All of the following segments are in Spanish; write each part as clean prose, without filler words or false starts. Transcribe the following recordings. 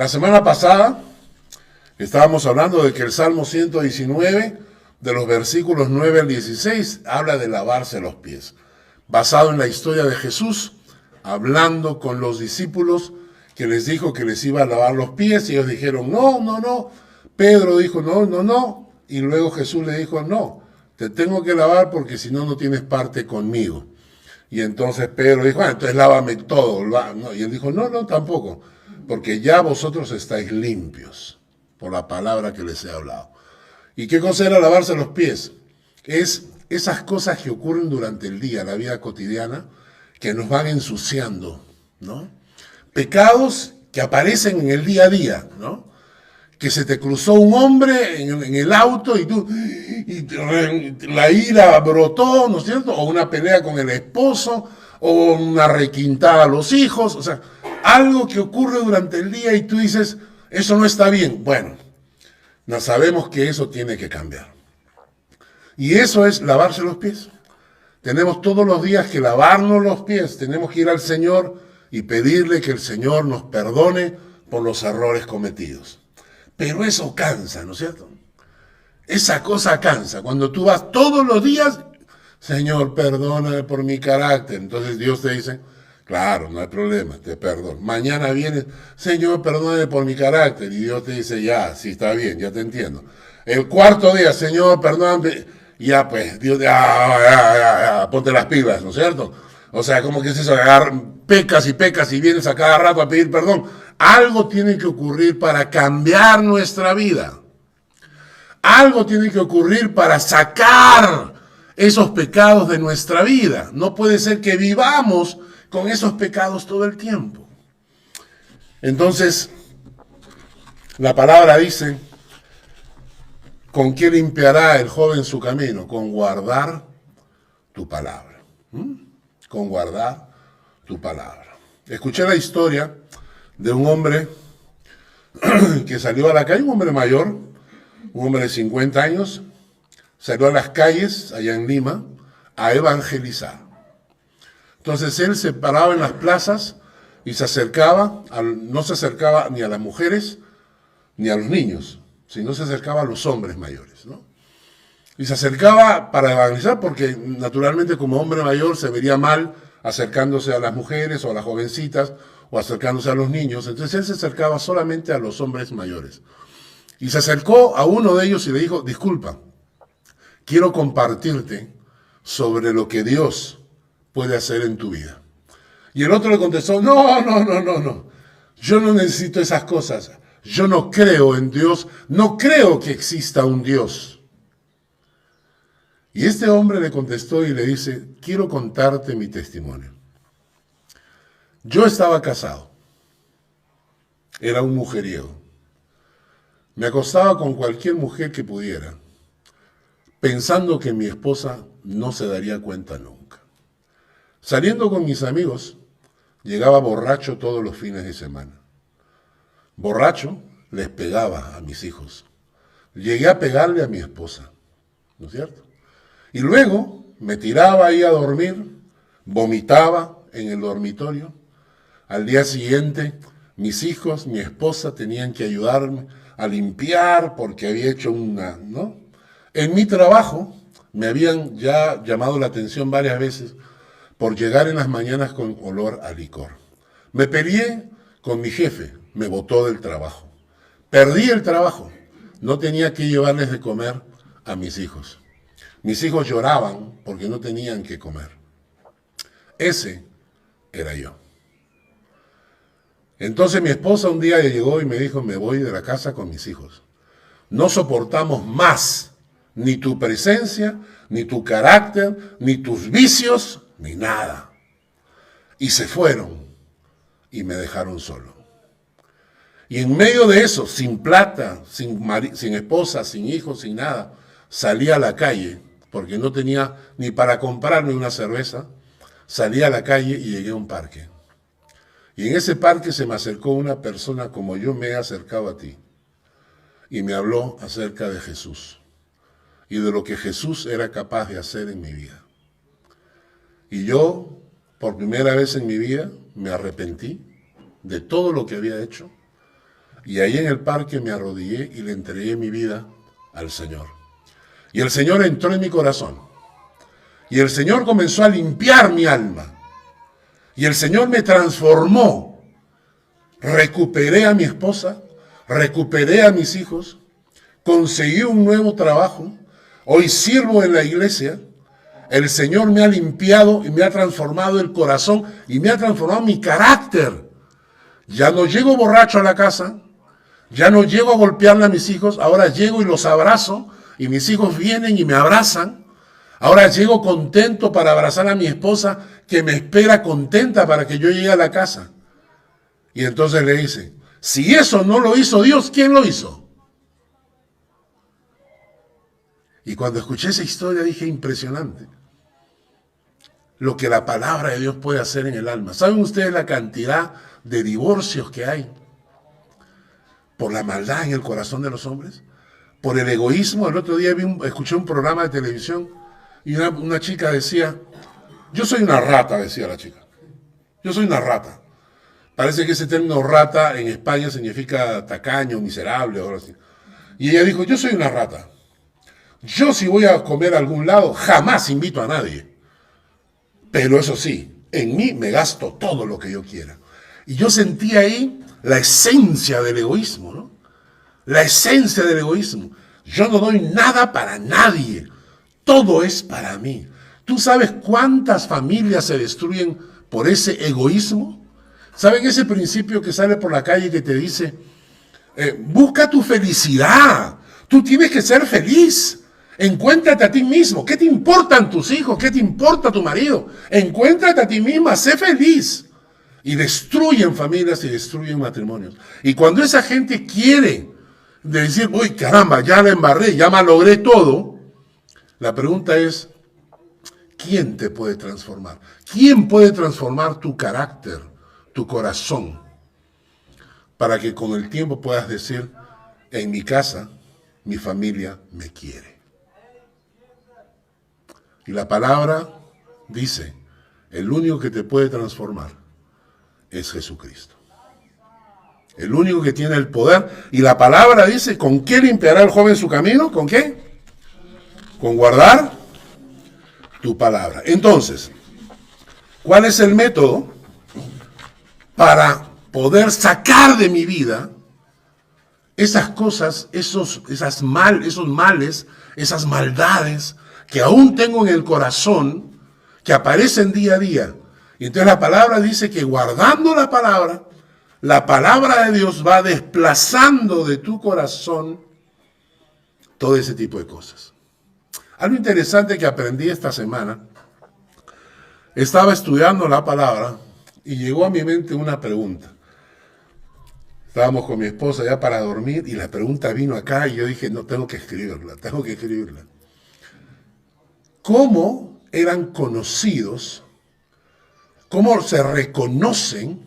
La semana pasada estábamos hablando de que el Salmo 119, de los versículos 9 al 16, habla de lavarse los pies, basado en la historia de Jesús, hablando con los discípulos, que les dijo que les iba a lavar los pies, y ellos dijeron, no, no, no. Pedro dijo, no, no, no. Y luego Jesús le dijo, no, te tengo que lavar porque si no, no tienes parte conmigo. Y entonces Pedro dijo, entonces lávame todo. Y él dijo, no, no, tampoco, porque ya vosotros estáis limpios por la palabra que les he hablado. ¿Y qué cosa era lavarse los pies? Es esas cosas que ocurren durante el día, la vida cotidiana, que nos van ensuciando, ¿no? Pecados que aparecen en el día a día, ¿no? Que se te cruzó un hombre en el auto y la ira brotó, ¿no es cierto? O una pelea con el esposo, o una requintada a los hijos, o sea, algo que ocurre durante el día y tú dices, eso no está bien. Bueno, no sabemos que eso tiene que cambiar. Y eso es lavarse los pies. Tenemos todos los días que lavarnos los pies, tenemos que ir al Señor y pedirle que el Señor nos perdone por los errores cometidos. Pero eso cansa, ¿no es cierto? Esa cosa cansa. Cuando tú vas todos los días, Señor, perdóname por mi carácter. Entonces Dios te dice, claro, no hay problema, te perdono. Mañana vienes, Señor, perdóname por mi carácter. Y Dios te dice, ya, sí, está bien, ya te entiendo. El cuarto día, Señor, perdóname. Ya, pues, Dios, ya, ponte las pilas, ¿no es cierto? O sea, ¿cómo que es eso? Pecas y vienes a cada rato a pedir perdón. Algo tiene que ocurrir para cambiar nuestra vida. Algo tiene que ocurrir para sacar esos pecados de nuestra vida. No puede ser que vivamos con esos pecados todo el tiempo. Entonces, la palabra dice, ¿con qué limpiará el joven su camino? Con guardar tu palabra. Con guardar tu palabra. Escuché la historia de un hombre que salió a la calle, un hombre mayor, un hombre de 50 años, salió a las calles allá en Lima a evangelizar. Entonces él se paraba en las plazas y se acercaba, no se acercaba ni a las mujeres ni a los niños, sino se acercaba a los hombres mayores, ¿no? Y se acercaba para evangelizar porque naturalmente como hombre mayor se vería mal acercándose a las mujeres o a las jovencitas o acercándose a los niños. Entonces él se acercaba solamente a los hombres mayores. Y se acercó a uno de ellos y le dijo, disculpa, quiero compartirte sobre lo que Dios puede hacer en tu vida. Y el otro le contestó, no, no, no, no, no. Yo no necesito esas cosas. Yo no creo en Dios. No creo que exista un Dios. Y este hombre le contestó y le dice, quiero contarte mi testimonio. Yo estaba casado. Era un mujeriego. Me acostaba con cualquier mujer que pudiera, pensando que mi esposa no se daría cuenta nunca. Saliendo con mis amigos, llegaba borracho todos los fines de semana. Borracho, les pegaba a mis hijos. Llegué a pegarle a mi esposa, ¿no es cierto? Y luego me tiraba ahí a dormir, vomitaba en el dormitorio. Al día siguiente, mis hijos, mi esposa tenían que ayudarme a limpiar porque había hecho ¿no? En mi trabajo me habían ya llamado la atención varias veces por llegar en las mañanas con olor a licor. Me peleé con mi jefe, me botó del trabajo. Perdí el trabajo, no tenía que llevarles de comer a mis hijos. Mis hijos lloraban porque no tenían que comer. Ese era yo. Entonces mi esposa un día llegó y me dijo, me voy de la casa con mis hijos. No soportamos más ni tu presencia, ni tu carácter, ni tus vicios, ni nada. Y se fueron y me dejaron solo. Y en medio de eso, sin plata, sin esposa, sin hijos, sin nada, salí a la calle, porque no tenía ni para comprarme una cerveza, salí a la calle y llegué a un parque. Y en ese parque se me acercó una persona como yo me he acercado a ti. Y me habló acerca de Jesús y de lo que Jesús era capaz de hacer en mi vida. Y yo, por primera vez en mi vida, me arrepentí de todo lo que había hecho. Y ahí en el parque me arrodillé y le entregué mi vida al Señor. Y el Señor entró en mi corazón. Y el Señor comenzó a limpiar mi alma. Y el Señor me transformó. Recuperé a mi esposa, recuperé a mis hijos, conseguí un nuevo trabajo. Hoy sirvo en la iglesia. El Señor me ha limpiado y me ha transformado el corazón y me ha transformado mi carácter. Ya no llego borracho a la casa, ya no llego a golpearle a mis hijos, ahora llego y los abrazo y mis hijos vienen y me abrazan. Ahora llego contento para abrazar a mi esposa que me espera contenta para que yo llegue a la casa. Y entonces le dice, si eso no lo hizo Dios, ¿quién lo hizo? Y cuando escuché esa historia dije, impresionante lo que la palabra de Dios puede hacer en el alma. ¿Saben ustedes la cantidad de divorcios que hay por la maldad en el corazón de los hombres? Por el egoísmo. El otro día escuché un programa de televisión y una chica decía, yo soy una rata, decía la chica. Yo soy una rata. Parece que ese término rata en España significa tacaño, miserable o algo así. Y ella dijo, yo soy una rata. Yo si voy a comer a algún lado, jamás invito a nadie. Pero eso sí, en mí me gasto todo lo que yo quiera. Y yo sentí ahí la esencia del egoísmo, ¿no? La esencia del egoísmo. Yo no doy nada para nadie. Todo es para mí. ¿Tú sabes cuántas familias se destruyen por ese egoísmo? ¿Saben ese principio que sale por la calle que te dice, busca tu felicidad? Tú tienes que ser feliz. Encuéntrate a ti mismo. ¿Qué te importan tus hijos? ¿Qué te importa tu marido? Encuéntrate a ti misma, sé feliz. Y destruyen familias y destruyen matrimonios. Y cuando esa gente quiere decir, uy, caramba, ya la embarré, ya malogré todo, la pregunta es, ¿quién te puede transformar? ¿Quién puede transformar tu carácter, tu corazón? Para que con el tiempo puedas decir, en mi casa, mi familia me quiere. Y la palabra dice, el único que te puede transformar es Jesucristo. El único que tiene el poder. Y la palabra dice, ¿con qué limpiará el joven su camino? ¿Con qué? Con guardar tu palabra. Entonces, ¿cuál es el método para poder sacar de mi vida esas cosas, esos males, esas maldades que aún tengo en el corazón, que aparecen día a día? Y entonces la palabra dice que guardando la palabra de Dios va desplazando de tu corazón todo ese tipo de cosas. Algo interesante que aprendí esta semana, estaba estudiando la palabra y llegó a mi mente una pregunta. Estábamos con mi esposa ya para dormir y la pregunta vino acá y yo dije, no, tengo que escribirla. ¿Cómo eran conocidos, cómo se reconocen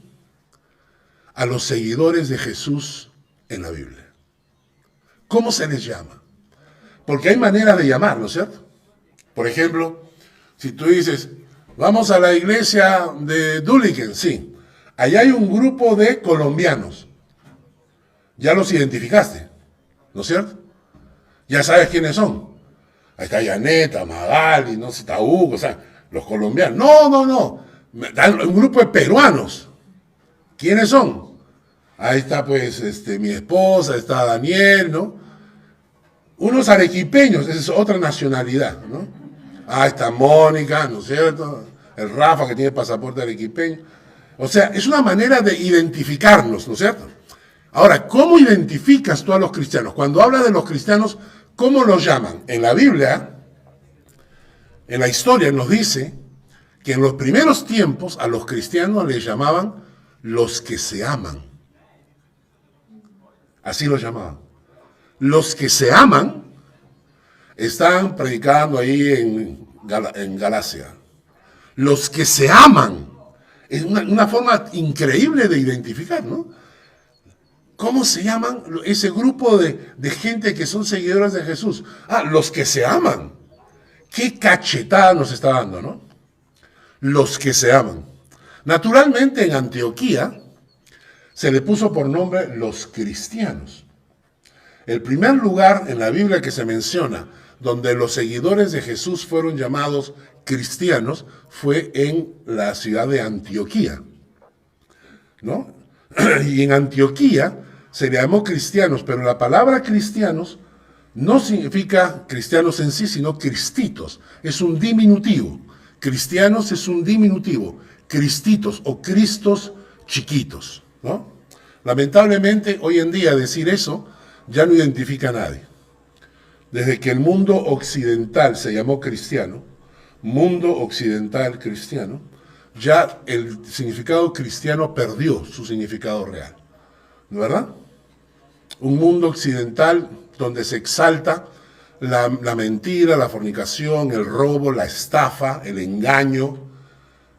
a los seguidores de Jesús en la Biblia? ¿Cómo se les llama? Porque hay maneras de llamar, ¿no es cierto? Por ejemplo, si tú dices, vamos a la iglesia de Dulliken, sí. Allá hay un grupo de colombianos. Ya los identificaste, ¿no es cierto? Ya sabes quiénes son. Ahí está Yaneta, Magali, no sé, está Hugo, o sea, los colombianos. No. Un grupo de peruanos. ¿Quiénes son? Ahí está pues mi esposa, está Daniel, ¿no? Unos arequipeños, esa es otra nacionalidad, ¿no? Ahí está Mónica, ¿no es cierto? El Rafa que tiene pasaporte arequipeño. O sea, es una manera de identificarnos, ¿no es cierto? Ahora, ¿cómo identificas tú a los cristianos? Cuando hablas de los cristianos, ¿cómo los llaman? En la Biblia, en la historia nos dice que en los primeros tiempos a los cristianos les llamaban los que se aman. Así los llamaban. Los que se aman están predicando ahí en Galacia. Los que se aman. Es una forma increíble de identificar, ¿no? ¿Cómo se llaman ese grupo de gente que son seguidores de Jesús? Los que se aman. Qué cachetada nos está dando, ¿no? Los que se aman. Naturalmente en Antioquía se le puso por nombre los cristianos. El primer lugar en la Biblia que se menciona donde los seguidores de Jesús fueron llamados cristianos fue en la ciudad de Antioquía, ¿no? Y en Antioquía se le llamó cristianos, pero la palabra cristianos no significa cristianos en sí, sino cristitos. Es un diminutivo. Cristianos es un diminutivo. Cristitos o cristos chiquitos, ¿no? Lamentablemente, hoy en día decir eso ya no identifica a nadie. Desde que el mundo occidental se llamó cristiano, mundo occidental cristiano, ya el significado cristiano perdió su significado real, ¿no es verdad? Un mundo occidental donde se exalta la mentira, la fornicación, el robo, la estafa, el engaño,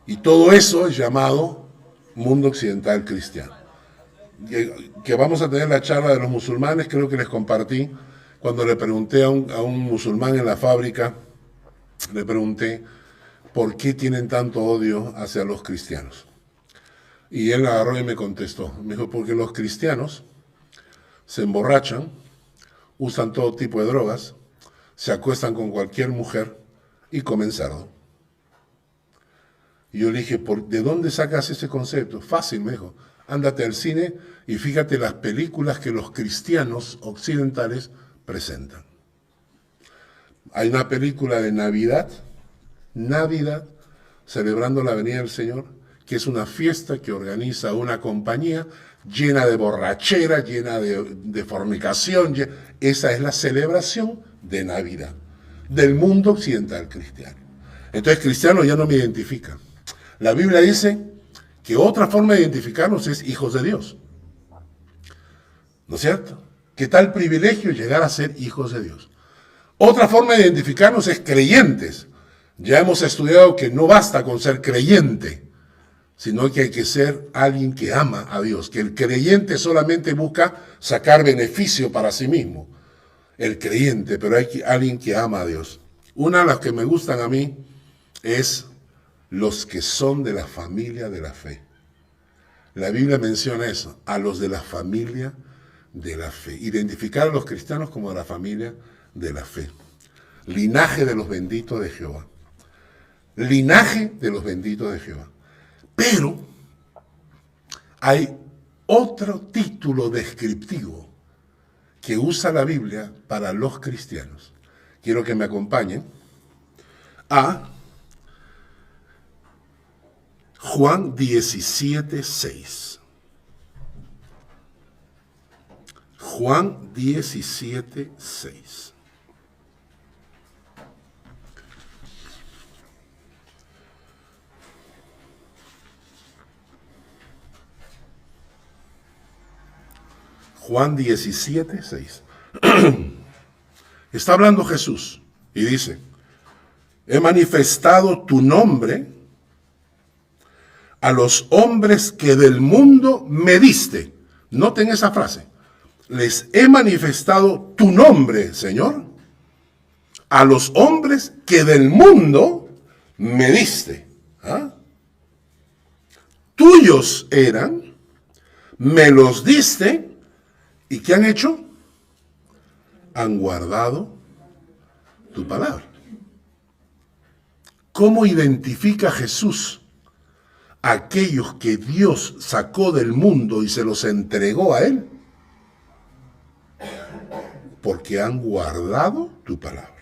y todo eso es llamado mundo occidental cristiano. Que vamos a tener la charla de los musulmanes, creo que les compartí, cuando le pregunté a un musulmán en la fábrica, le pregunté, ¿por qué tienen tanto odio hacia los cristianos? Y él agarró y me contestó. Me dijo, porque los cristianos se emborrachan, usan todo tipo de drogas, se acuestan con cualquier mujer y comen cerdo. Y yo le dije, ¿de dónde sacas ese concepto? Fácil, me dijo. Ándate al cine y fíjate las películas que los cristianos occidentales presentan. Hay una película de Navidad, celebrando la venida del Señor, que es una fiesta que organiza una compañía llena de borrachera, llena de fornicación. Esa es la celebración de Navidad, del mundo occidental cristiano. Entonces cristiano ya no me identifica. La Biblia dice que otra forma de identificarnos es hijos de Dios. ¿No es cierto? ¿Qué tal privilegio llegar a ser hijos de Dios? Otra forma de identificarnos es creyentes. Ya hemos estudiado que no basta con ser creyente, sino que hay que ser alguien que ama a Dios, que el creyente solamente busca sacar beneficio para sí mismo. El creyente, pero hay alguien que ama a Dios. Una de las que me gustan a mí es los que son de la familia de la fe. La Biblia menciona eso, a los de la familia de la fe. Identificar a los cristianos como de la familia de la fe. Linaje de los benditos de Jehová. Linaje de los benditos de Jehová. Pero hay otro título descriptivo que usa la Biblia para los cristianos. Quiero que me acompañen a Juan 17:6. Juan 17:6. Juan 17:6. Está hablando Jesús y dice, he manifestado tu nombre a los hombres que del mundo me diste. Noten esa frase. Les he manifestado tu nombre, Señor, a los hombres que del mundo me diste. ¿Ah? Tuyos eran, me los diste, ¿y qué han hecho? Han guardado tu palabra. ¿Cómo identifica Jesús a aquellos que Dios sacó del mundo y se los entregó a Él? Porque han guardado tu palabra.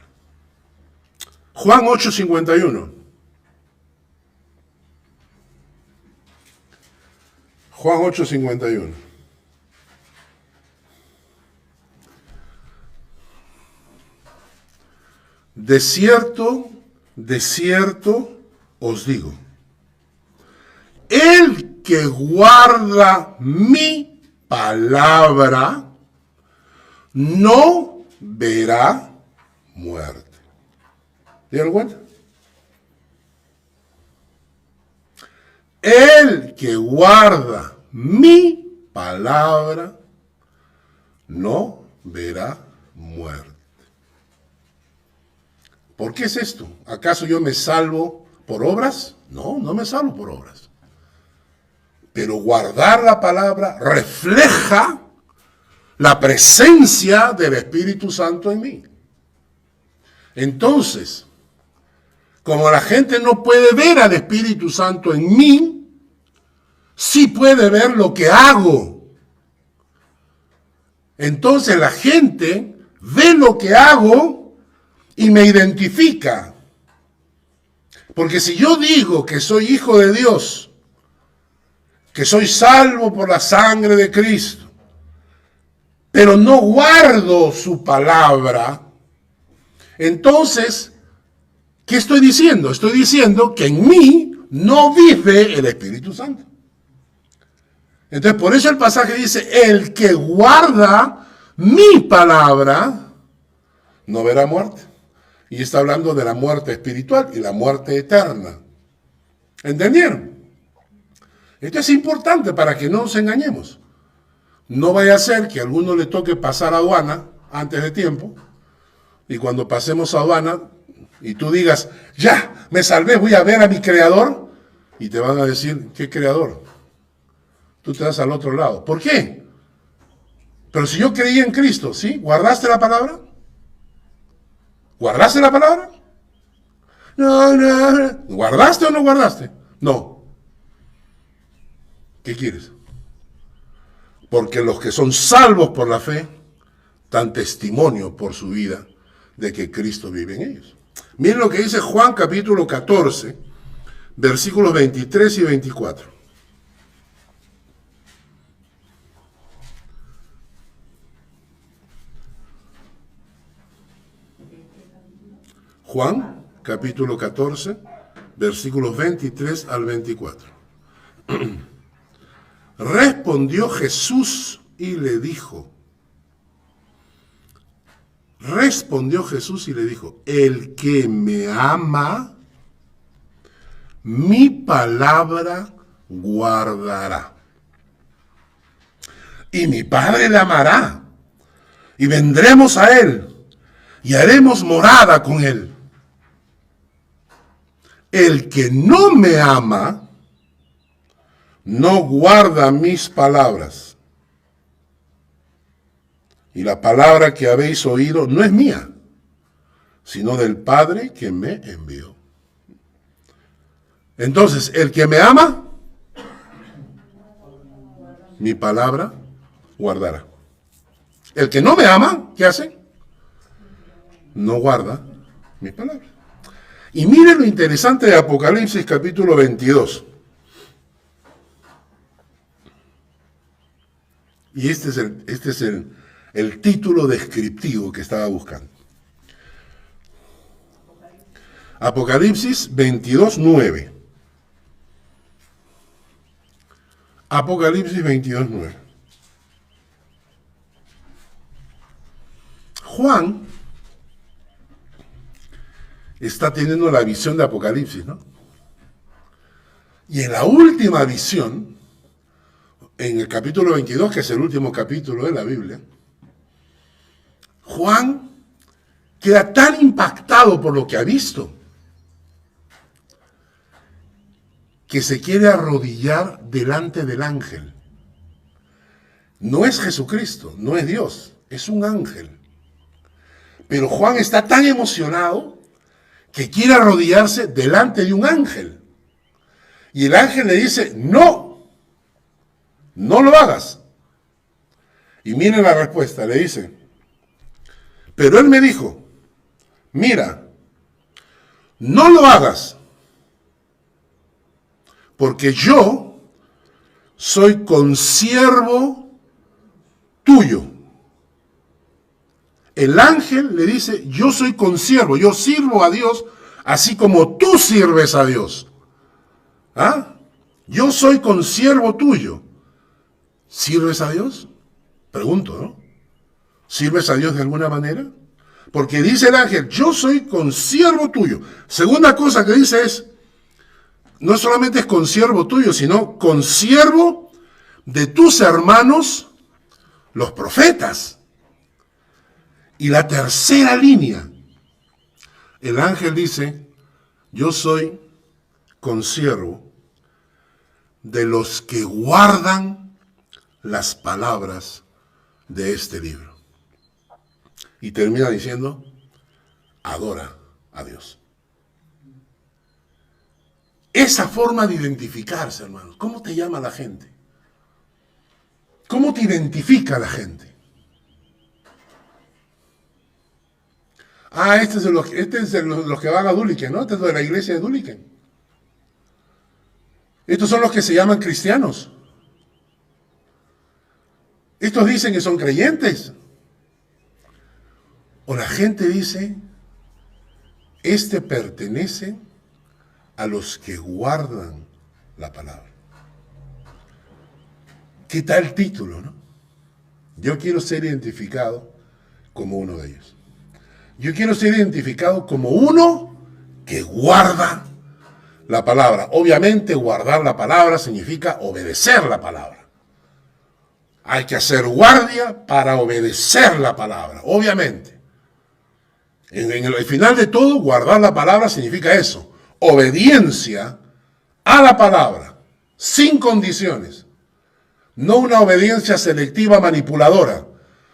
Juan 8:51. Juan 8:51. De cierto os digo, el que guarda mi palabra no verá muerte. ¿Dieron cuenta? El que guarda mi palabra no verá muerte. ¿Por qué es esto? ¿Acaso yo me salvo por obras? No, no me salvo por obras. Pero guardar la palabra refleja la presencia del Espíritu Santo en mí. Entonces, como la gente no puede ver al Espíritu Santo en mí, sí puede ver lo que hago. Entonces la gente ve lo que hago y me identifica. Porque si yo digo que soy hijo de Dios, que soy salvo por la sangre de Cristo, pero no guardo su palabra, entonces, ¿qué estoy diciendo? Estoy diciendo que en mí no vive el Espíritu Santo. Entonces, por eso el pasaje dice, el que guarda mi palabra no verá muerte. Y está hablando de la muerte espiritual y la muerte eterna. ¿Entendieron? Esto es importante para que no nos engañemos. No vaya a ser que a alguno le toque pasar aduana antes de tiempo, y cuando pasemos aduana y tú digas, ya, me salvé, voy a ver a mi Creador, y te van a decir, ¿qué Creador? Tú te vas al otro lado. ¿Por qué? Pero si yo creí en Cristo, ¿sí? ¿Guardaste la palabra? ¿Guardaste la palabra? No. ¿Guardaste o no guardaste? No. ¿Qué quieres? Porque los que son salvos por la fe dan testimonio por su vida de que Cristo vive en ellos. Miren lo que dice Juan capítulo 14, versículos 23 y 24. Juan capítulo 14, versículos 23 al 24. Respondió Jesús y le dijo, el que me ama, mi palabra guardará. Y mi Padre le amará, y vendremos a él, y haremos morada con él. El que no me ama, no guarda mis palabras. Y la palabra que habéis oído no es mía, sino del Padre que me envió. Entonces, el que me ama, mi palabra guardará. El que no me ama, ¿qué hace? No guarda mi palabra. Y miren lo interesante de Apocalipsis capítulo 22. Y este es el título descriptivo que estaba buscando. Apocalipsis 22, 9. Apocalipsis 22, 9. Juan está teniendo la visión de Apocalipsis, ¿no? Y en la última visión, en el capítulo 22, que es el último capítulo de la Biblia, Juan queda tan impactado por lo que ha visto que se quiere arrodillar delante del ángel. No es Jesucristo, no es Dios, es un ángel. Pero Juan está tan emocionado que quiere arrodillarse delante de un ángel. Y el ángel le dice, no lo hagas. Y miren la respuesta, le dice, pero él me dijo, mira, no lo hagas, porque yo soy consiervo tuyo. El ángel le dice, yo soy consiervo, yo sirvo a Dios así como tú sirves a Dios. ¿Ah? Yo soy consiervo tuyo. ¿Sirves a Dios? Pregunto, ¿no? ¿Sirves a Dios de alguna manera? Porque dice el ángel, yo soy consiervo tuyo. Segunda cosa que dice es, no solamente es consiervo tuyo, sino consiervo de tus hermanos, los profetas. Y la tercera línea, el ángel dice, yo soy consiervo de los que guardan las palabras de este libro. Y termina diciendo, adora a Dios. Esa forma de identificarse, hermanos. ¿Cómo te llama la gente? ¿Cómo te identifica la gente? Ah, este es de los que van a Dúliken, ¿no? Este es de la iglesia de Dúliken. Estos son los que se llaman cristianos. Estos dicen que son creyentes. O la gente dice, este pertenece a los que guardan la palabra. ¿Qué tal título, no? Yo quiero ser identificado como uno de ellos. Yo quiero ser identificado como uno que guarda la palabra. Obviamente, guardar la palabra significa obedecer la palabra. Hay que hacer guardia para obedecer la palabra, obviamente. En el final de todo, guardar la palabra significa eso. Obediencia a la palabra, sin condiciones. No una obediencia selectiva manipuladora,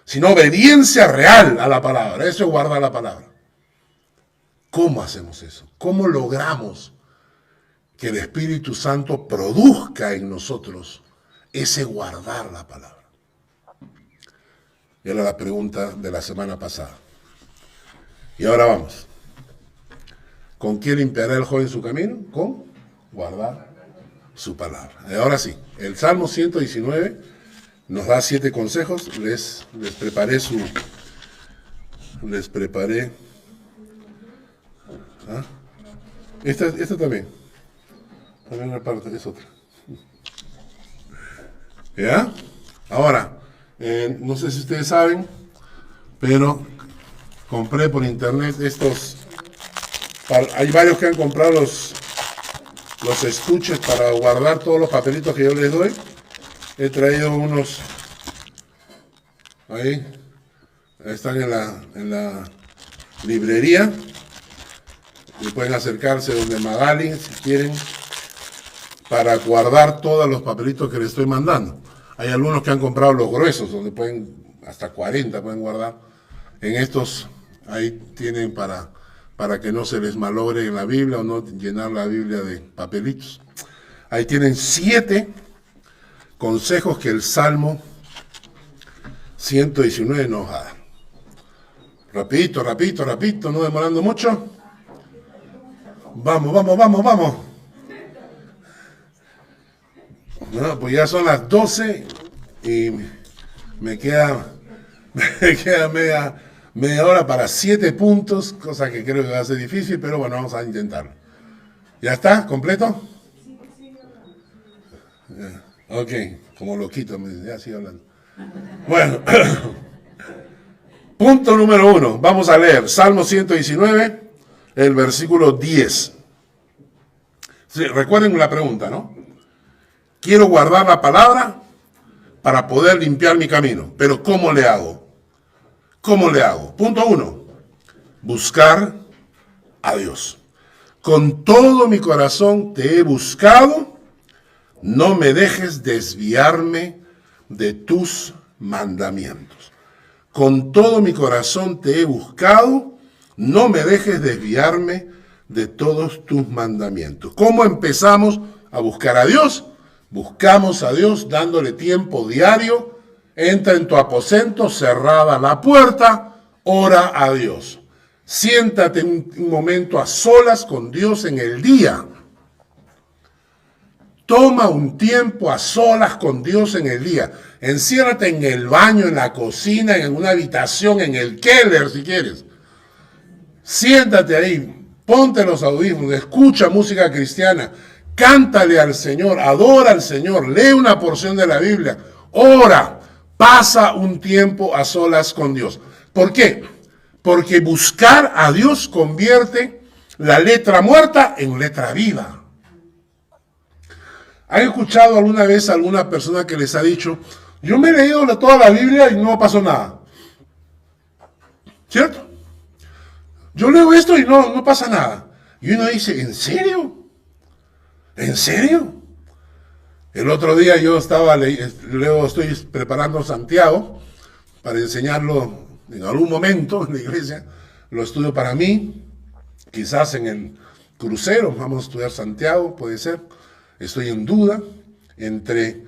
sino obediencia real a la palabra. Eso es guardar la palabra. ¿Cómo hacemos eso? ¿Cómo logramos que el Espíritu Santo produzca en nosotros ese guardar la palabra? Era la pregunta de la semana pasada. Y ahora vamos. ¿Con qué limpiará el joven su camino? Con guardar su palabra. Y ahora sí, el Salmo 119 nos da 7 consejos. Les preparé ¿ah? Esta también. También una parte, es otra. ¿Ya? Ahora, no sé si ustedes saben, pero compré por internet estos. Hay varios que han comprado los estuches para guardar todos los papelitos que yo les doy. He traído unos. Ahí. Están en la librería. Y pueden acercarse donde Magali, si quieren, para guardar todos los papelitos que les estoy mandando. Hay algunos que han comprado los gruesos, donde pueden, hasta 40 pueden guardar. En estos, ahí tienen para que no se les malogre en la Biblia o no llenar la Biblia de papelitos. Ahí tienen 7 consejos que el Salmo 119 nos da. Rapidito, no demorando mucho. Vamos. No, pues ya son las 12 y me queda media hora para 7 puntos, cosa que creo que va a ser difícil, pero bueno, vamos a intentarlo. ¿Ya está? ¿Completo? Ok, como loquito, ya sigo hablando. Bueno, punto número 1, vamos a leer Salmo 119, el versículo 10. Sí, recuerden la pregunta, ¿no? Quiero guardar la palabra para poder limpiar mi camino, pero ¿cómo le hago? Punto 1, buscar a Dios. Con todo mi corazón te he buscado, no me dejes desviarme de tus mandamientos. Con todo mi corazón te he buscado, no me dejes desviarme de todos tus mandamientos. ¿Cómo empezamos a buscar a Dios? Buscamos a Dios dándole tiempo diario. Entra en tu aposento, cerrada la puerta, ora a Dios. Siéntate un momento a solas con Dios en el día. Toma un tiempo a solas con Dios en el día. Enciérrate en el baño, en la cocina, en una habitación, en el keller si quieres. Siéntate ahí, ponte los audífonos, escucha música cristiana, cántale al Señor, adora al Señor, lee una porción de la Biblia, ora, pasa un tiempo a solas con Dios. ¿Por qué? Porque buscar a Dios convierte la letra muerta en letra viva. ¿Han escuchado alguna vez a alguna persona que les ha dicho, yo me he leído toda la Biblia y no pasó nada? ¿Cierto? Yo leo esto y no pasa nada. Y uno dice, ¿en serio? ¿En serio? El otro día yo estoy preparando Santiago para enseñarlo en algún momento en la iglesia. Lo estudio para mí, quizás en el crucero, vamos a estudiar Santiago, puede ser. Estoy en duda entre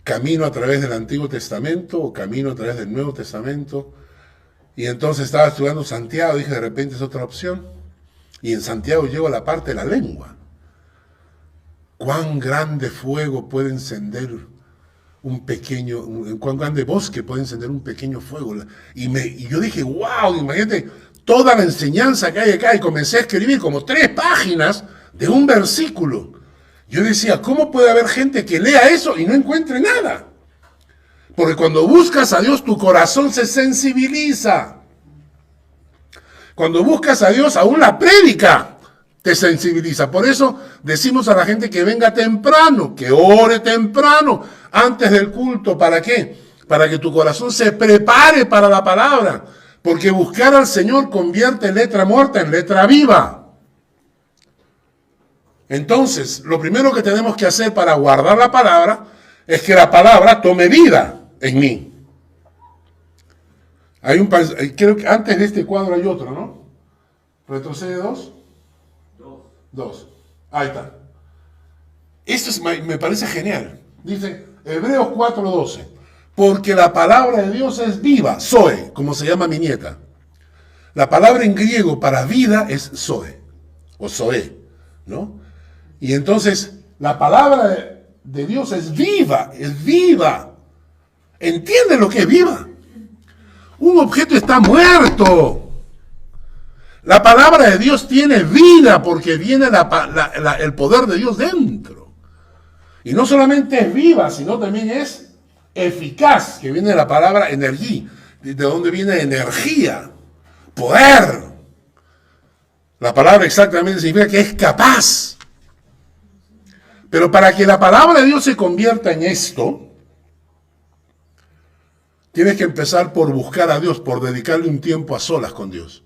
camino a través del Antiguo Testamento o camino a través del Nuevo Testamento. Y entonces estaba estudiando Santiago, dije, de repente es otra opción. Y en Santiago llego a la parte de la lengua. ¿Cuán grande fuego puede encender cuán grande bosque puede encender un pequeño fuego? Y yo dije, wow, imagínate toda la enseñanza que hay acá. Y comencé a escribir como 3 páginas de un versículo. Yo decía, ¿cómo puede haber gente que lea eso y no encuentre nada? Porque cuando buscas a Dios, tu corazón se sensibiliza. Cuando buscas a Dios, aún la prédica te sensibiliza. Por eso decimos a la gente que venga temprano, que ore temprano, antes del culto. ¿Para qué? Para que tu corazón se prepare para la palabra. Porque buscar al Señor convierte letra muerta en letra viva. Entonces, lo primero que tenemos que hacer para guardar la palabra es que la palabra tome vida en mí. Creo que antes de este cuadro hay otro, ¿no? Retrocede 2. 2. Ahí está. Esto me parece genial. Dice Hebreos 4:12. Porque la palabra de Dios es viva, zoe, como se llama mi nieta. La palabra en griego para vida es zoe, o zoe, ¿no? Y entonces, la palabra de Dios es viva, es viva. ¿Entienden lo que es viva? Un objeto está muerto. La palabra de Dios tiene vida porque viene el poder de Dios dentro. Y no solamente es viva, sino también es eficaz, que viene de la palabra energía, de donde viene energía, poder. La palabra exactamente significa que es capaz. Pero para que la palabra de Dios se convierta en esto, tienes que empezar por buscar a Dios, por dedicarle un tiempo a solas con Dios.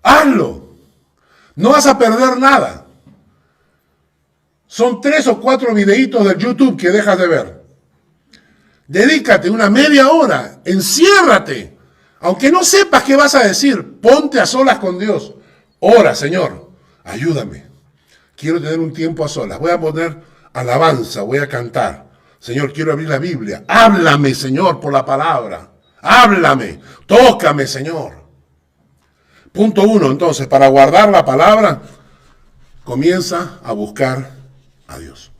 Hazlo. No vas a perder nada. Son 3 o 4 videitos del YouTube que dejas de ver. Dedícate una media hora. Enciérrate. Aunque no sepas qué vas a decir, ponte a solas con Dios. Ora, Señor, ayúdame. Quiero tener un tiempo a solas. Voy a poner alabanza, voy a cantar. Señor, quiero abrir la Biblia. Háblame, Señor, por la palabra. Háblame. Tócame, Señor. Punto 1, entonces, para guardar la palabra, comienza a buscar a Dios.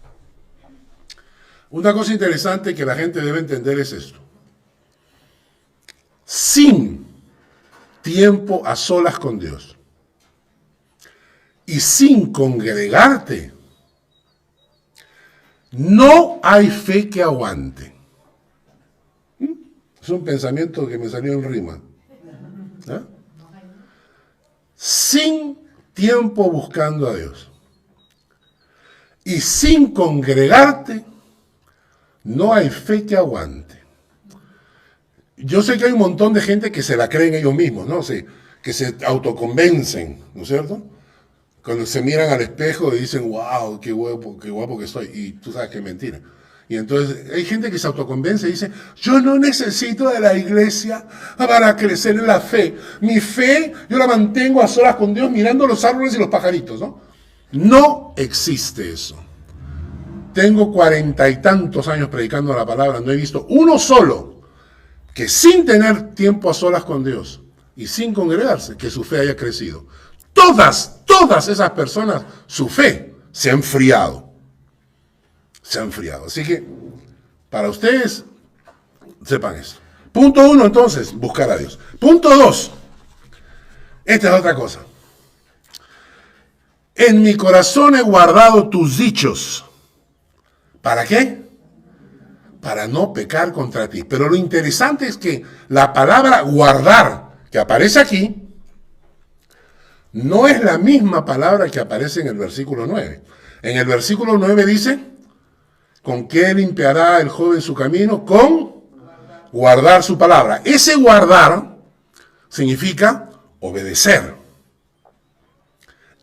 Una cosa interesante que la gente debe entender es esto. Sin tiempo a solas con Dios y sin congregarte, no hay fe que aguante. Es un pensamiento que me salió en rima. ¿Eh? Sin tiempo buscando a Dios y sin congregarte, no hay fe que aguante. Yo sé que hay un montón de gente que se la creen ellos mismos, ¿no? Que se autoconvencen, ¿no es cierto? Cuando se miran al espejo y dicen, wow, qué guapo que estoy. Y tú sabes que es mentira. Y entonces hay gente que se autoconvence y dice, yo no necesito de la iglesia para crecer en la fe. Mi fe yo la mantengo a solas con Dios mirando los árboles y los pajaritos, ¿no? No existe eso. Tengo 40 y tantos años predicando la palabra, no he visto uno solo que sin tener tiempo a solas con Dios y sin congregarse, que su fe haya crecido. Todas esas personas, su fe se ha enfriado. Se ha enfriado. Así que, para ustedes, sepan eso. Punto 1, entonces, buscar a Dios. Punto 2, esta es otra cosa. En mi corazón he guardado tus dichos. ¿Para qué? Para no pecar contra ti. Pero lo interesante es que la palabra guardar, que aparece aquí, no es la misma palabra que aparece en el versículo 9. En el versículo 9 dice, ¿con qué limpiará el joven su camino? Con guardar su palabra. Ese guardar significa obedecer.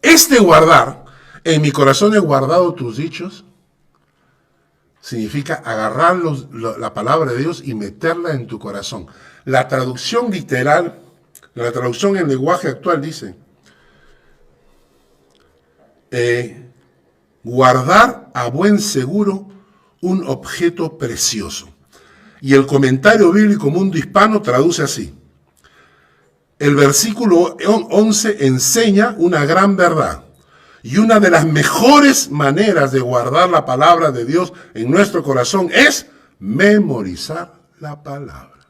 Este guardar, en mi corazón he guardado tus dichos, significa agarrar la palabra de Dios y meterla en tu corazón. La traducción literal, la traducción en lenguaje actual dice, guardar a buen seguro un objeto precioso. Y el comentario bíblico Mundo Hispano traduce así. El versículo 11 enseña una gran verdad. Y una de las mejores maneras de guardar la palabra de Dios en nuestro corazón es memorizar la palabra.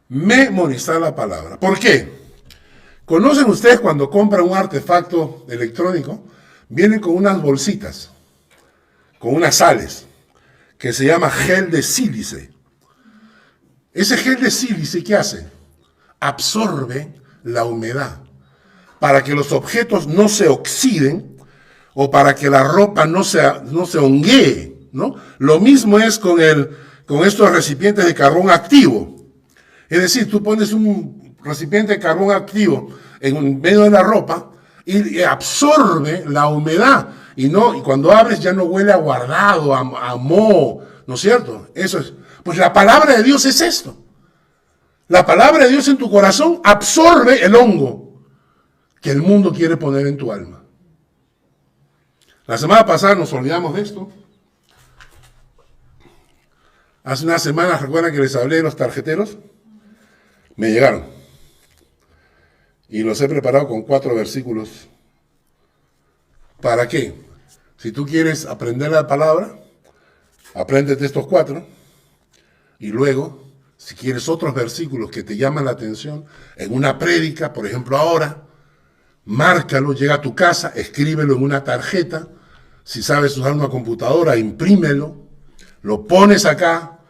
Memorizar la palabra. ¿Por qué? ¿Conocen ustedes cuando compran un artefacto electrónico? Vienen con unas bolsitas, con unas sales, que se llama gel de sílice. Ese gel de sílice, ¿qué hace? Absorbe la humedad para que los objetos no se oxiden o para que la ropa no se honguee, ¿no? Lo mismo es con estos recipientes de carbón activo. Es decir, tú pones un recipiente de carbón activo en medio de la ropa y absorbe la humedad. Y cuando abres ya no huele a guardado, a moho, ¿no es cierto? Eso es. Pues la palabra de Dios es esto. La palabra de Dios en tu corazón absorbe el hongo que el mundo quiere poner en tu alma. La semana pasada nos olvidamos de esto. Hace unas semanas, ¿recuerdan que les hablé de los tarjeteros? Me llegaron. Y los he preparado con 4 versículos. ¿Para qué? Si tú quieres aprender la palabra, apréndete estos 4. Y luego, si quieres otros versículos que te llaman la atención, en una prédica, por ejemplo ahora, márcalo, llega a tu casa, escríbelo en una tarjeta. Si sabes usar una computadora, imprímelo, lo pones acá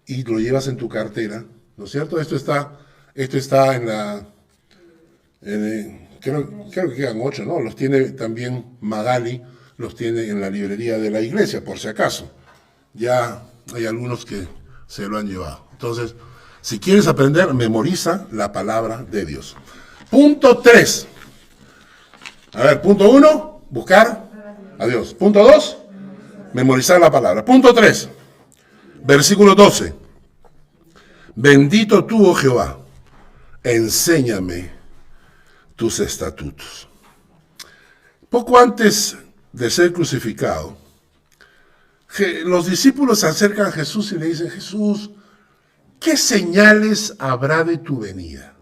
y lo llevas en tu cartera. ¿No es cierto? Esto está en la... creo que quedan 8, ¿no? Los tiene también Magali, los tiene en la librería de la iglesia, por si acaso. Ya hay algunos que se lo han llevado. Entonces, si quieres aprender, memoriza la palabra de Dios. Punto 3. A ver, punto 1, buscar a Dios. Punto 2, memorizar la palabra. Punto 3, versículo 12. Bendito tú, oh Jehová, enséñame tus estatutos. Poco antes de ser crucificado, los discípulos se acercan a Jesús y le dicen, Jesús, ¿qué señales habrá de tu venida?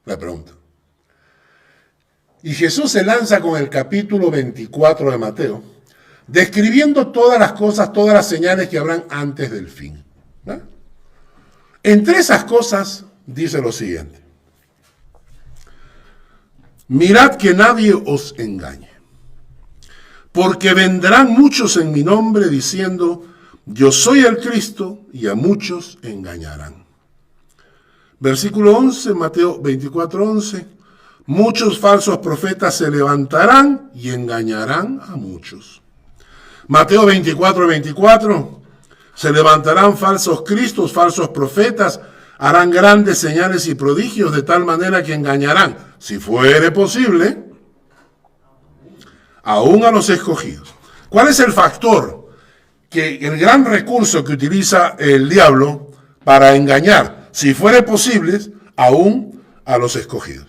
La pregunta. Y Jesús se lanza con el capítulo 24 de Mateo, describiendo todas las cosas, todas las señales que habrán antes del fin. ¿No? Entre esas cosas dice lo siguiente. Mirad que nadie os engañe, porque vendrán muchos en mi nombre diciendo, yo soy el Cristo, y a muchos engañarán. Versículo 11, Mateo 24, 11. Muchos falsos profetas se levantarán y engañarán a muchos. Mateo 24, 24. Se levantarán falsos cristos, falsos profetas, harán grandes señales y prodigios de tal manera que engañarán, si fuere posible, aún a los escogidos. ¿Cuál es el factor? El gran recurso que utiliza el diablo para engañar, si fuere posible, aún a los escogidos.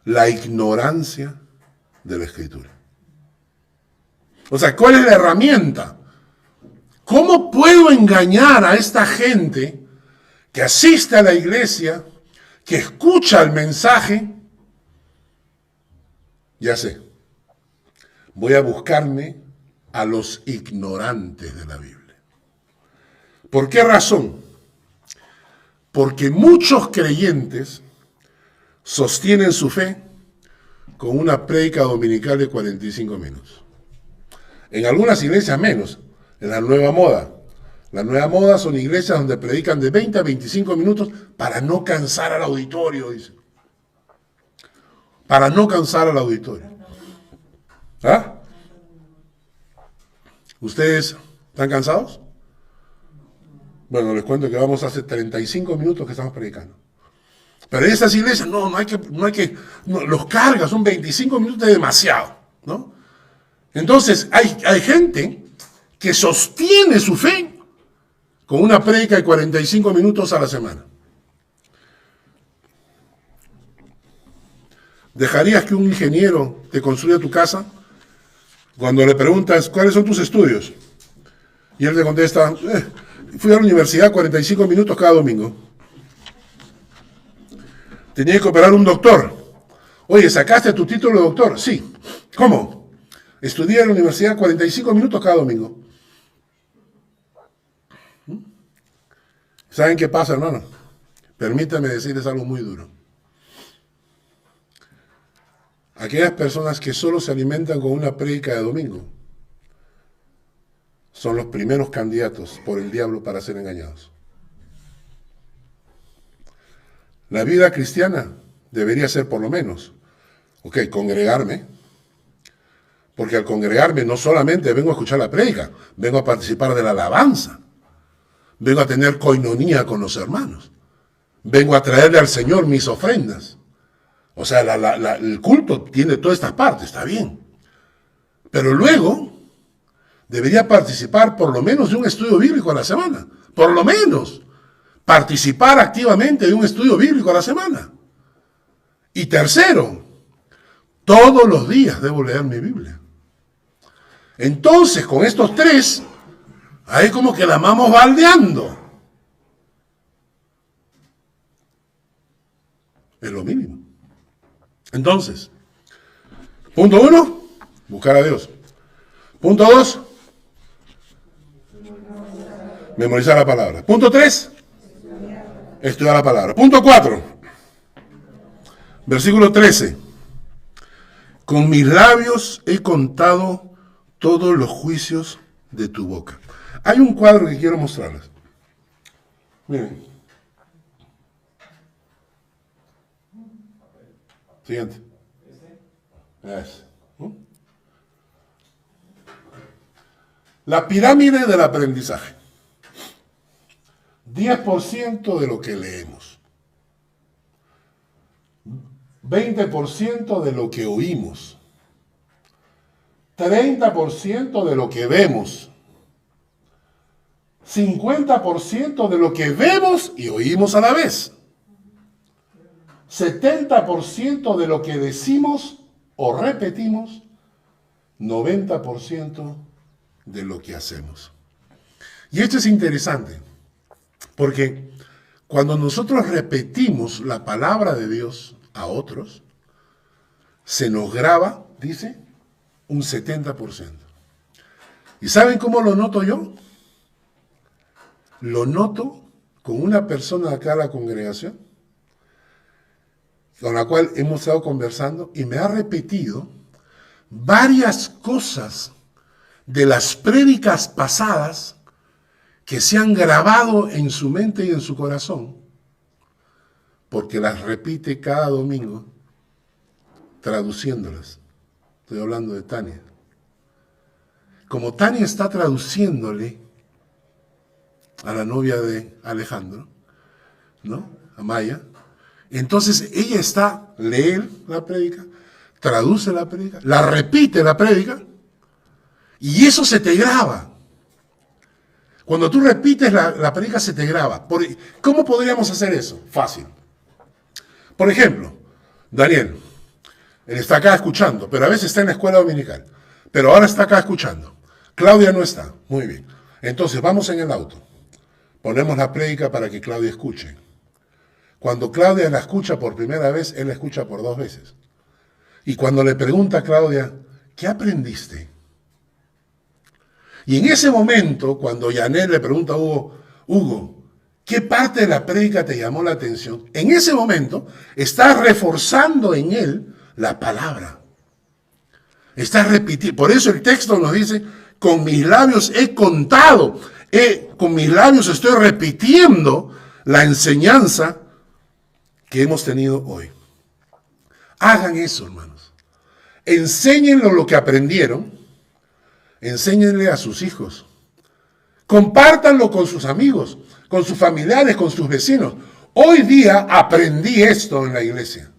La ignorancia de la Escritura. O sea, ¿cuál es la herramienta? ¿Cómo puedo engañar a esta gente que asiste a la iglesia, que escucha el mensaje? Ya sé, voy a buscarme a los ignorantes de la Biblia. ¿Por qué razón? Porque muchos creyentes sostienen su fe con una prédica dominical de 45 minutos. En algunas iglesias menos, en la nueva moda. La nueva moda son iglesias donde predican de 20 a 25 minutos para no cansar al auditorio, dice. Para no cansar al auditorio. ¿Ah? ¿Ustedes están cansados? Bueno, les cuento que vamos hace 35 minutos que estamos predicando. Pero en esas iglesias, no hay que, los cargas, son 25 minutos de demasiado, ¿no? Entonces, hay gente que sostiene su fe con una prédica de 45 minutos a la semana. ¿Dejarías que un ingeniero te construya tu casa cuando le preguntas cuáles son tus estudios? Y él te contesta, fui a la universidad 45 minutos cada domingo. Tenía que operar un doctor. Oye, ¿sacaste tu título de doctor? Sí. ¿Cómo? Estudié en la universidad 45 minutos cada domingo. ¿Saben qué pasa, hermano? Permítame decirles algo muy duro. Aquellas personas que solo se alimentan con una prédica de domingo son los primeros candidatos por el diablo para ser engañados. La vida cristiana debería ser por lo menos, congregarme, porque al congregarme no solamente vengo a escuchar la prédica, vengo a participar de la alabanza, vengo a tener coinonía con los hermanos, vengo a traerle al Señor mis ofrendas. O sea, el culto tiene todas estas partes, está bien. Pero luego debería participar por lo menos de un estudio bíblico a la semana. Por lo menos participar activamente de un estudio bíblico a la semana. Y tercero, todos los días debo leer mi Biblia. Entonces, con estos tres, ahí como que la vamos baldeando. Es lo mínimo. Entonces, punto 1, buscar a Dios. Punto 2, memorizar la palabra. Punto 3, estudiar la palabra. Punto 4, versículo 13. Con mis labios he contado todos los juicios de tu boca. Hay un cuadro que quiero mostrarles. Miren. Siguiente. La pirámide del aprendizaje. 10% de lo que leemos. 20% de lo que oímos. 30% de lo que vemos. 50% de lo que vemos y oímos a la vez. 70% de lo que decimos o repetimos, 90% de lo que hacemos. Y esto es interesante, porque cuando nosotros repetimos la palabra de Dios a otros, se nos graba, dice, un 70%. ¿Y saben cómo lo noto yo? Lo noto con una persona acá en la congregación, con la cual hemos estado conversando, y me ha repetido varias cosas de las prédicas pasadas que se han grabado en su mente y en su corazón, porque las repite cada domingo, traduciéndolas. Estoy hablando de Tania. Como Tania está traduciéndole a la novia de Alejandro, ¿no? A Maya, entonces ella lee la prédica, traduce la prédica, la repite la prédica, y eso se te graba. Cuando tú repites la prédica se te graba. ¿Cómo podríamos hacer eso? Fácil. Por ejemplo, Daniel, él está acá escuchando, pero a veces está en la escuela dominical, pero ahora está acá escuchando. Claudia no está. Muy bien. Entonces vamos en el auto, ponemos la prédica para que Claudia escuche. Cuando Claudia la escucha por primera vez, él la escucha por 2 veces. Y cuando le pregunta a Claudia, ¿qué aprendiste? Y en ese momento, cuando Janet le pregunta a Hugo, ¿qué parte de la prédica te llamó la atención? En ese momento, está reforzando en él la palabra. Está repitiendo. Por eso el texto nos dice, con mis labios he contado, con mis labios estoy repitiendo la enseñanza que hemos tenido hoy. Hagan eso, hermanos. Enséñenlo lo que aprendieron. Enséñenle a sus hijos. Compártanlo con sus amigos, con sus familiares, con sus vecinos. Hoy día aprendí esto en la iglesia.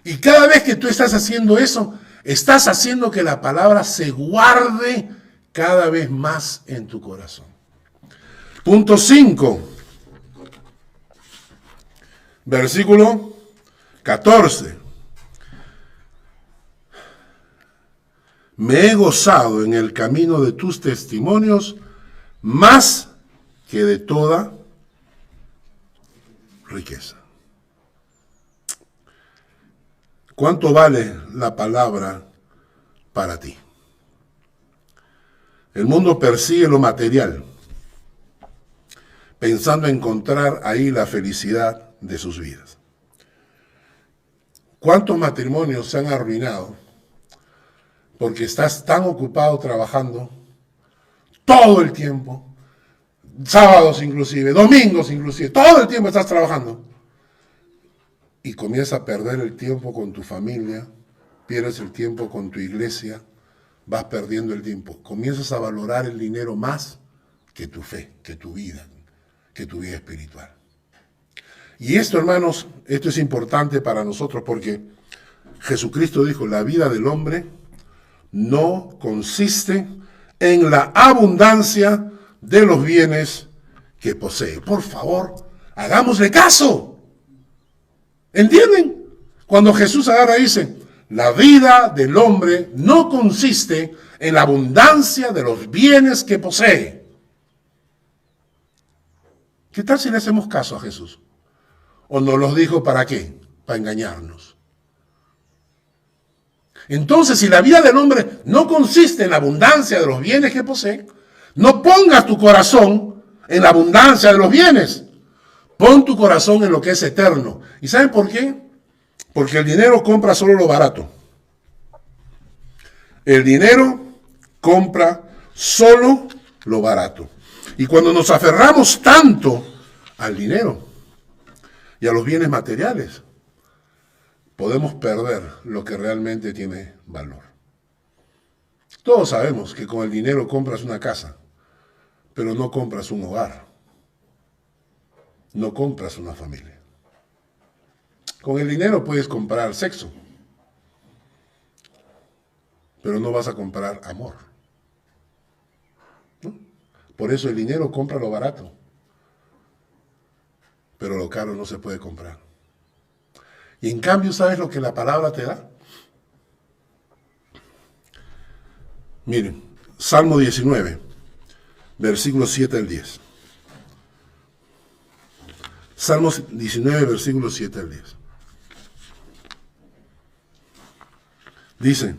Y cada vez que tú estás haciendo eso, Estás haciendo que la palabra se guarde cada vez más en tu corazón. Punto 5. Versículo 14. Me he gozado en el camino de tus testimonios más que de toda riqueza. ¿Cuánto vale la palabra para ti? El mundo persigue lo material, pensando encontrar ahí la felicidad de sus vidas. ¿Cuántos matrimonios se han arruinado porque estás tan ocupado trabajando todo el tiempo, sábados inclusive, domingos inclusive, todo el tiempo estás trabajando y comienzas a perder el tiempo con tu familia, pierdes el tiempo con tu iglesia, vas perdiendo el tiempo, comienzas a valorar el dinero más que tu fe, que tu vida espiritual. Y esto, hermanos, esto es importante para nosotros porque Jesucristo dijo, la vida del hombre no consiste en la abundancia de los bienes que posee. Por favor, hagámosle caso. ¿Entienden? Cuando Jesús agarra y dice, la vida del hombre no consiste en la abundancia de los bienes que posee. ¿Qué tal si le hacemos caso a Jesús? ¿O nos los dijo para qué? Para engañarnos. Entonces, si la vida del hombre no consiste en la abundancia de los bienes que posee, no pongas tu corazón en la abundancia de los bienes. Pon tu corazón en lo que es eterno. ¿Y saben por qué? Porque el dinero compra solo lo barato. El dinero compra solo lo barato. Y cuando nos aferramos tanto al dinero y a los bienes materiales, podemos perder lo que realmente tiene valor. Todos sabemos que con el dinero compras una casa, pero no compras un hogar. No compras una familia. Con el dinero puedes comprar sexo, pero no vas a comprar amor. ¿No? Por eso el dinero compra lo barato, pero lo caro no se puede comprar. Y en cambio, ¿sabes lo que la palabra te da? Miren, Salmo 19, versículos 7 al 10. Salmos 19, versículos 7 al 10. Dice,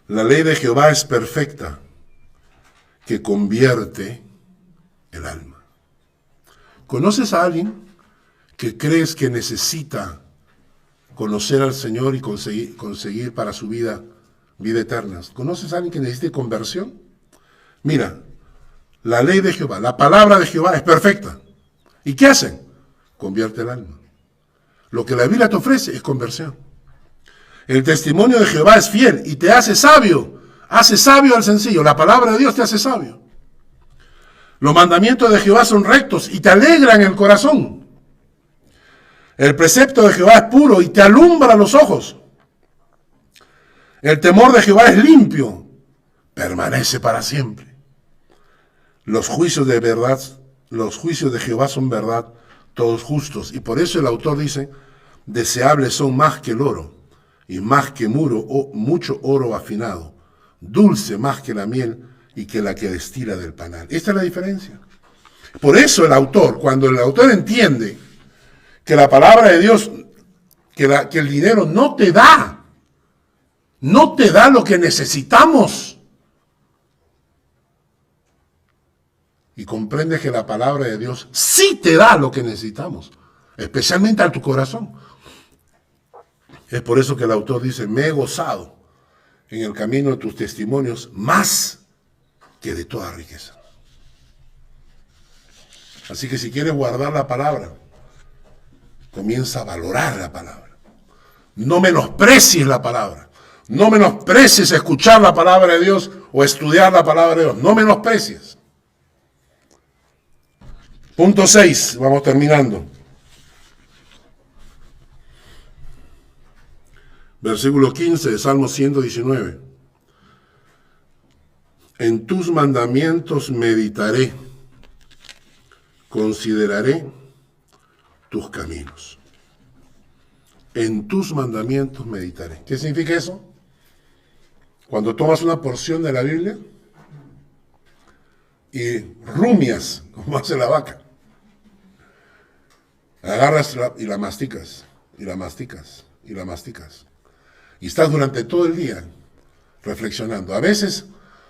la ley de Jehová es perfecta, que convierte el alma. ¿Conoces a alguien que crees que necesita conocer al Señor y conseguir para su vida eterna? ¿Conoces a alguien que necesite conversión? Mira, la ley de Jehová, la palabra de Jehová es perfecta. ¿Y qué hacen? Convierte el alma. Lo que la Biblia te ofrece es conversión. El testimonio de Jehová es fiel y te hace sabio. Hace sabio al sencillo. La palabra de Dios te hace sabio. Los mandamientos de Jehová son rectos y te alegran el corazón. El precepto de Jehová es puro y te alumbra los ojos. El temor de Jehová es limpio, permanece para siempre. Los juicios de verdad, los juicios de Jehová son verdad, todos justos. Y por eso el autor dice, deseables son más que el oro, y más que mucho oro afinado, dulce más que la miel y que la que destila del panal. Esta es la diferencia. Por eso el autor, cuando el autor entiende que la palabra de Dios, que el dinero no te da lo que necesitamos, y comprende que la palabra de Dios sí te da lo que necesitamos, especialmente a tu corazón. Es por eso que el autor dice, me he gozado en el camino de tus testimonios más que de toda riqueza. Así que si quieres guardar la palabra, comienza a valorar la palabra. No menosprecies la palabra. No menosprecies escuchar la palabra de Dios o estudiar la palabra de Dios. No menosprecies. Punto 6, vamos terminando. Versículo 15 de Salmo 119. En tus mandamientos meditaré, consideraré tus caminos. En tus mandamientos meditaré. ¿Qué significa eso? Cuando tomas una porción de la Biblia y rumias, como hace la vaca, agarras y la masticas, y la masticas, y la masticas. Y estás durante todo el día reflexionando. A veces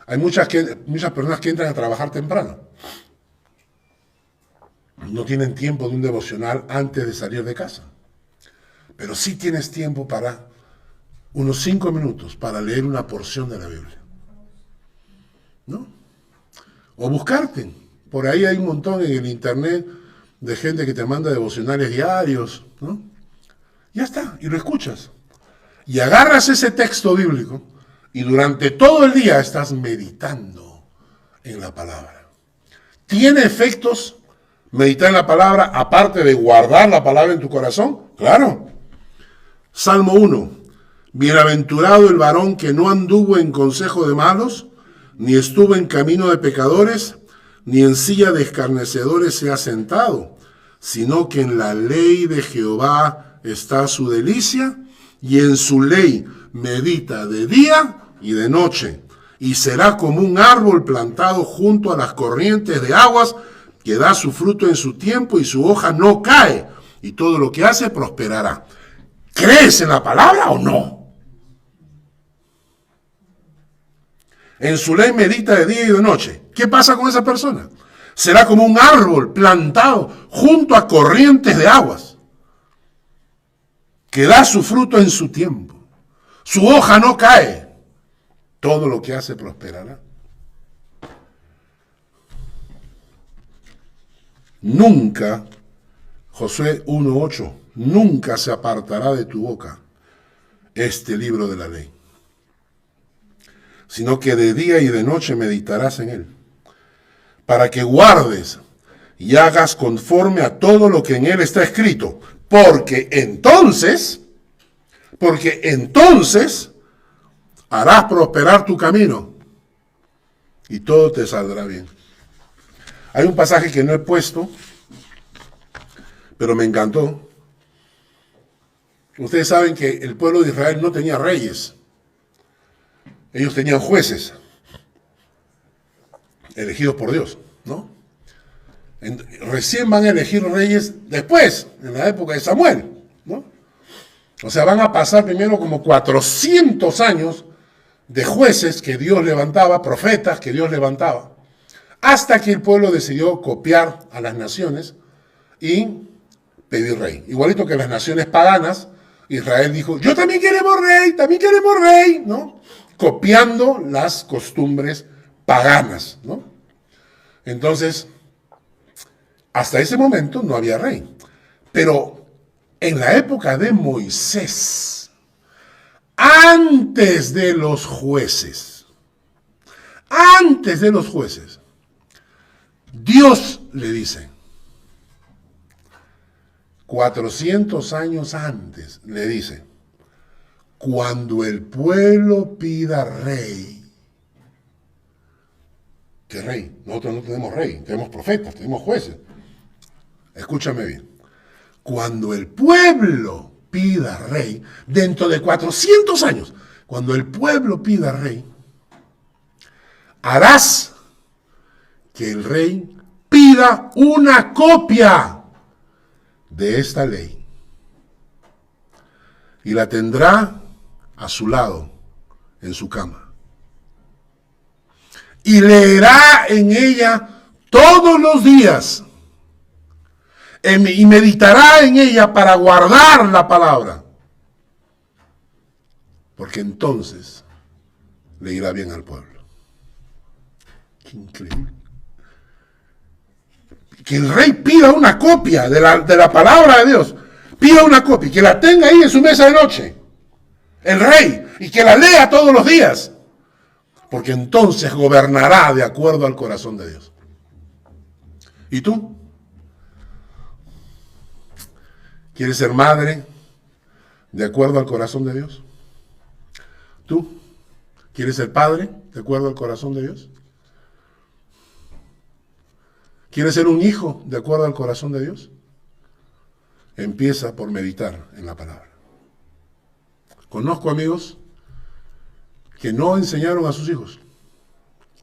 hay muchas personas que entran a trabajar temprano. No tienen tiempo de un devocional antes de salir de casa. Pero sí tienes tiempo para unos 5 minutos para leer una porción de la Biblia. ¿No? O buscarte. Por ahí hay un montón en el internet de gente que te manda devocionales diarios, ¿no? Ya está, y lo escuchas. Y agarras ese texto bíblico y durante todo el día estás meditando en la palabra. ¿Tiene efectos meditar en la palabra aparte de guardar la palabra en tu corazón? Claro. Salmo 1. Bienaventurado el varón que no anduvo en consejo de malos, ni estuvo en camino de pecadores, ni en silla de escarnecedores se ha sentado, sino que en la ley de Jehová está su delicia, y en su ley medita de día y de noche, y será como un árbol plantado junto a las corrientes de aguas, que da su fruto en su tiempo y su hoja no cae, y todo lo que hace prosperará. ¿Crees en la palabra o no? En su ley medita de día y de noche. ¿Qué pasa con esa persona? Será como un árbol plantado junto a corrientes de aguas, que da su fruto en su tiempo. Su hoja no cae. Todo lo que hace prosperará. Nunca, Josué 1:8, nunca se apartará de tu boca este libro de la ley, sino que de día y de noche meditarás en él, para que guardes y hagas conforme a todo lo que en él está escrito, porque entonces harás prosperar tu camino y todo te saldrá bien. Hay un pasaje que no he puesto, pero me encantó. Ustedes saben que el pueblo de Israel no tenía reyes. Ellos tenían jueces elegidos por Dios, ¿no? Recién van a elegir reyes después, en la época de Samuel, ¿no? O sea, van a pasar primero como 400 años de jueces que Dios levantaba, profetas que Dios levantaba, hasta que el pueblo decidió copiar a las naciones y pedir rey. Igualito que las naciones paganas, Israel dijo, yo también queremos rey, ¿no? Copiando las costumbres paganas, ¿no? Entonces, hasta ese momento no había rey. Pero en la época de Moisés, antes de los jueces, Dios le dice, 400 años antes, le dice, cuando el pueblo pida rey, ¿qué rey? Nosotros no tenemos rey, tenemos profetas, tenemos jueces. Escúchame bien. Cuando el pueblo pida rey, dentro de 400 años, cuando el pueblo pida rey, harás que el rey pida una copia de esta ley y la tendrá a su lado en su cama y leerá en ella todos los días y meditará en ella para guardar la palabra, porque entonces le irá bien al pueblo. Qué increíble. Que el rey pida una copia de la palabra de Dios, pida una copia, que la tenga ahí en su mesa de noche, el rey, y que la lea todos los días, porque entonces gobernará de acuerdo al corazón de Dios. ¿Y tú? ¿Quieres ser madre de acuerdo al corazón de Dios? ¿Tú quieres ser padre de acuerdo al corazón de Dios? ¿Quieres ser un hijo de acuerdo al corazón de Dios? Empieza por meditar en la palabra. Conozco amigos que no enseñaron a sus hijos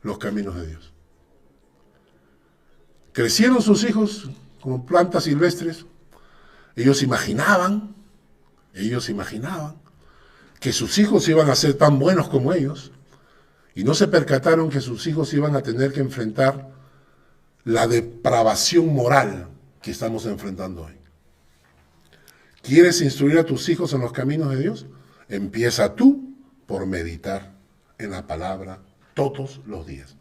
los caminos de Dios. Crecieron sus hijos como plantas silvestres. Ellos imaginaban que sus hijos iban a ser tan buenos como ellos, y no se percataron que sus hijos iban a tener que enfrentar la depravación moral que estamos enfrentando hoy. ¿Quieres instruir a tus hijos en los caminos de Dios? Empieza tú por meditar en la palabra todos los días.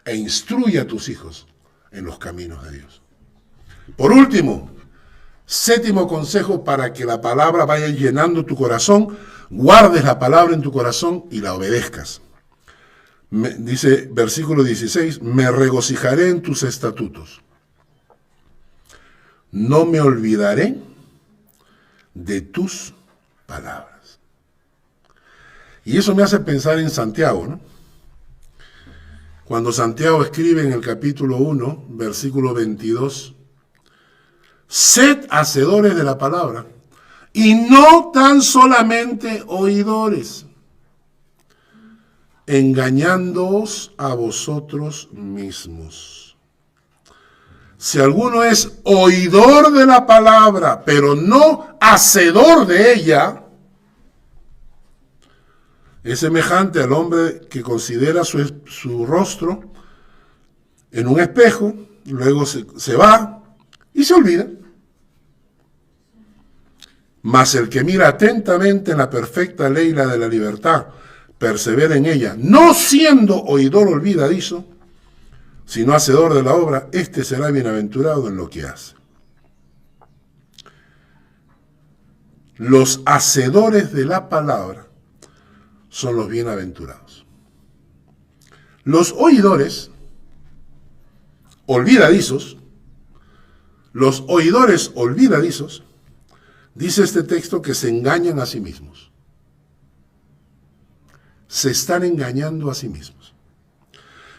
E instruye a tus hijos en los caminos de Dios. Por último, séptimo consejo para que la palabra vaya llenando tu corazón: guardes la palabra en tu corazón y la obedezcas. Dice versículo 16, me regocijaré en tus estatutos. No me olvidaré de tus palabras. Y eso me hace pensar en Santiago, ¿no? Cuando Santiago escribe en el capítulo 1, versículo 22, sed hacedores de la palabra y no tan solamente oidores, engañándoos a vosotros mismos. Si alguno es oidor de la palabra, pero no hacedor de ella, es semejante al hombre que considera su rostro en un espejo, luego se va y se olvida. Mas el que mira atentamente en la perfecta ley, la de la libertad, persevera en ella, no siendo oidor olvidadizo, sino hacedor de la obra, éste será bienaventurado en lo que hace. Los hacedores de la palabra son los bienaventurados. Los oidores olvidadizos, dice este texto que se engañan a sí mismos. Se están engañando a sí mismos.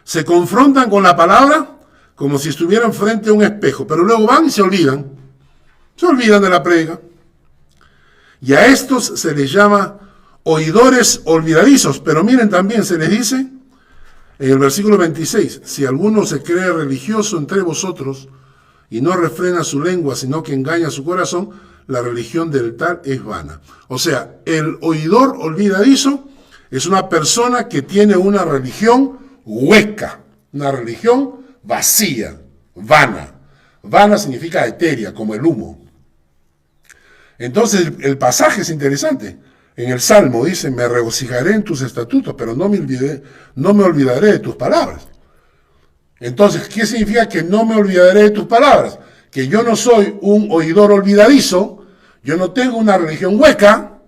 Se confrontan con la palabra como si estuvieran frente a un espejo, pero luego van y se olvidan. Se olvidan de la prédica. Y a estos se les llama oidores olvidadizos, pero miren, también se les dice en el versículo 26, si alguno se cree religioso entre vosotros y no refrena su lengua, sino que engaña su corazón, la religión del tal es vana. O sea, el oidor olvidadizo es una persona que tiene una religión hueca, una religión vacía, vana. Vana significa etérea, como el humo. Entonces el pasaje es interesante. En el Salmo dice, me regocijaré en tus estatutos, pero no me olvidaré de tus palabras. Entonces, ¿qué significa que no me olvidaré de tus palabras? Que yo no soy un oidor olvidadizo, yo no tengo una religión hueca,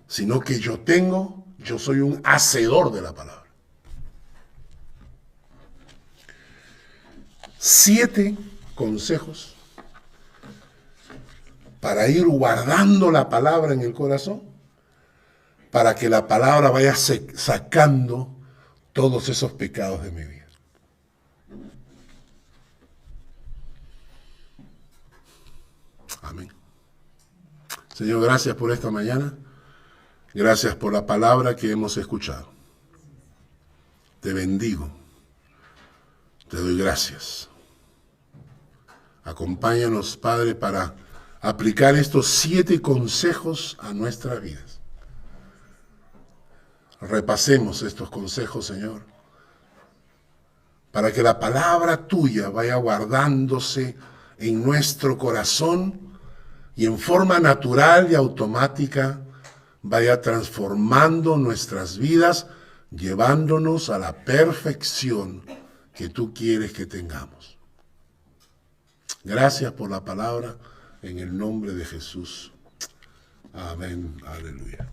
sino que yo soy un hacedor de la palabra. 7 consejos para ir guardando la palabra en el corazón, para que la palabra vaya sacando todos esos pecados de mi vida. Amén. Señor, gracias por esta mañana. Gracias por la palabra que hemos escuchado. Te bendigo. Te doy gracias. Acompáñanos, Padre, para aplicar estos 7 consejos a nuestras vidas. Repasemos estos consejos, Señor, para que la palabra tuya vaya guardándose en nuestro corazón y en forma natural y automática vaya transformando nuestras vidas, llevándonos a la perfección que tú quieres que tengamos. Gracias por la palabra, en el nombre de Jesús. Amén. Aleluya.